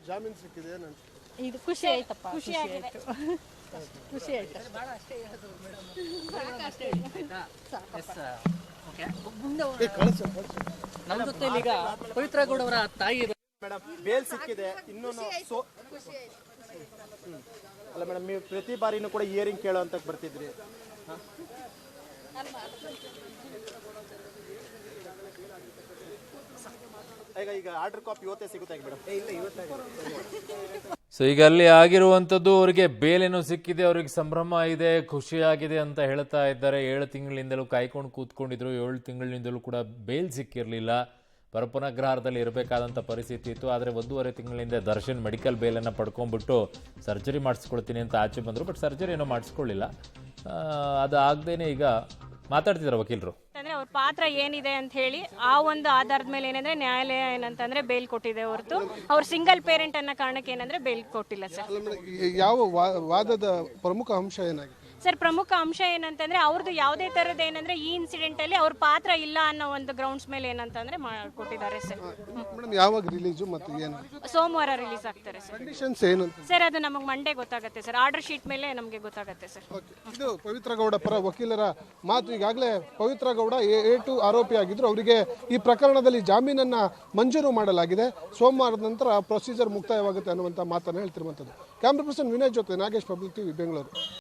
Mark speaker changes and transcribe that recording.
Speaker 1: ಜಾಮೀನು ಸಿಕ್ಕಿದೆ ಏನು ಅನ್ಸುತ್ತೆ?
Speaker 2: ಇದು ಖುಷಿ ಆಯ್ತಪ್ಪ, ಖುಷಿ ಆಯ್ತು, ಖುಷಿ ಆಯ್ತು.
Speaker 3: ನಮ್ಮ ಜೊತೆಲಿ ಈಗ ಪವಿತ್ರ ಗೌಡ ಅವರ ತಾಯಿ
Speaker 1: ಮೇಡಮ್ ಬೇಲ್ ಸಿಕ್ಕಿದೆ ಇನ್ನೂ ಅಲ್ಲ ಮೇಡಮ್, ನೀವು ಪ್ರತಿ ಬಾರಿನೂ ಕೂಡ ಹಿಯರಿಂಗ್ ಕೇಳೋ ಅಂತ ಬರ್ತಿದ್ರಿ. ಈಗ ಆರ್ಡರ್ ಕಾಪಿ ಇವತ್ತೇ ಸಿಗುತ್ತೆ ಮೇಡಮ್? ಇಲ್ಲ, ಇವತ್ತೇ.
Speaker 4: ಸೊ ಈಗ ಅಲ್ಲಿ ಆಗಿರುವಂಥದ್ದು ಅವರಿಗೆ ಬೇಲೇನೋ ಸಿಕ್ಕಿದೆ, ಅವ್ರಿಗೆ ಸಂಭ್ರಮ ಇದೆ, ಖುಷಿಯಾಗಿದೆ ಅಂತ ಹೇಳ್ತಾ ಇದ್ದಾರೆ. 7 ತಿಂಗಳಿಂದಲೂ ಕಾಯ್ಕೊಂಡು ಕೂತ್ಕೊಂಡಿದ್ರು, 7 ತಿಂಗಳಿನಿಂದಲೂ ಕೂಡ ಬೇಲ್ ಸಿಕ್ಕಿರಲಿಲ್ಲ. ಪರಪನಗ್ರಹಾರದಲ್ಲಿ ಇರಬೇಕಾದಂಥ ಪರಿಸ್ಥಿತಿ ಇತ್ತು. ಆದರೆ 1.5 ತಿಂಗಳಿಂದ ದರ್ಶನ್ ಮೆಡಿಕಲ್ ಬೇಲನ್ನು ಪಡ್ಕೊಂಡ್ಬಿಟ್ಟು ಸರ್ಜರಿ ಮಾಡಿಸ್ಕೊಳ್ತೀನಿ ಅಂತ ಆಚೆ ಬಂದರು. ಬಟ್ ಸರ್ಜರಿ ಏನೋ ಮಾಡಿಸ್ಕೊಳ್ಳಿಲ್ಲ. ಅದು ಆಗದೇನೆ ಈಗ ಮಾತಾಡ್ತಿದ್ದಾರೆ ವಕೀಲರು.
Speaker 2: ಅಂದ್ರೆ ಅವ್ರ ಪಾತ್ರ ಏನಿದೆ ಅಂತ ಹೇಳಿ ಆ ಒಂದು ಆಧಾರದ ಮೇಲೆ ಏನಂದ್ರೆ ನ್ಯಾಯಾಲಯ ಏನಂತಂದ್ರೆ ಬೇಲ್ ಕೊಟ್ಟಿದೆ ಹೊರತು ಅವ್ರ ಸಿಂಗಲ್ ಪೇರೆಂಟ್ ಅನ್ನೋ ಕಾರಣಕ್ಕೆ ಏನಂದ್ರೆ ಬೇಲ್ ಕೊಟ್ಟಿಲ್ಲ ಸರ್.
Speaker 1: ಯಾವ ವಾದದ ಪ್ರಮುಖ ಅಂಶ ಏನಾಗಿದೆ
Speaker 2: ಸರ್? ಪ್ರಮುಖ ಅಂಶ ಏನಂತಂದ್ರೆ ಅವ್ರದ್ದು ಯಾವುದೇ ತರದ್ದು ಏನಂದ್ರೆ ಈ ಇನ್ಸಿಡೆಂಟ್ ಅಲ್ಲಿ ಅವ್ರ ಪಾತ್ರ ಇಲ್ಲ ಅನ್ನೋ ಒಂದು ಗ್ರೌಂಡ್ಸ್ ಮೇಲೆ ಏನಂತಂದ್ರೆ ಕೊಟ್ಟಿದ್ದಾರೆ ಸರ್.
Speaker 1: ಮೇಡಮ್ ಯಾವಾಗ ರಿಲೀಸು ಮತ್ತು ಏನು
Speaker 2: ಸೋಮವಾರ ರಿಲೀಸ್ ಆಗ್ತಾರೆ ಸರ್.
Speaker 1: ಕಂಡೀಷನ್ಸ್ ಏನು
Speaker 2: ಸರ್ ಅದು ನಮಗೆ ಮಂಡೇ ಗೊತ್ತಾಗುತ್ತೆ ಸರ್. ಆರ್ಡರ್ ಶೀಟ್ ಮೇಲೆ ನಮಗೆ ಗೊತ್ತಾಗುತ್ತೆ ಸರ್.
Speaker 1: ಇದು ಪವಿತ್ರ ಗೌಡ ಪರ ವಕೀಲರ ಮಾತು. ಈಗಾಗಲೇ ಪವಿತ್ರ ಗೌಡ A2 ಆರೋಪಿ ಆಗಿದ್ರು. ಅವರಿಗೆ ಈ ಪ್ರಕರಣದಲ್ಲಿ ಜಾಮೀನನ್ನ ಮಂಜೂರು ಮಾಡಲಾಗಿದೆ. ಸೋಮವಾರದ ನಂತರ ಪ್ರೊಸೀಜರ್ ಮುಕ್ತಾಯವಾಗುತ್ತೆ ಅನ್ನುವಂಥ ಮಾತನ್ನು ಹೇಳ್ತಿರುವಂಥದ್ದು. ಕ್ಯಾಮ್ರಾ ಪರ್ಸನ್ ವಿನಯ್ ಜೊತೆ ನಾಗೇಶ್, ಪಬ್ಲಿಕ್ ಟಿವಿ, ಬೆಂಗಳೂರು.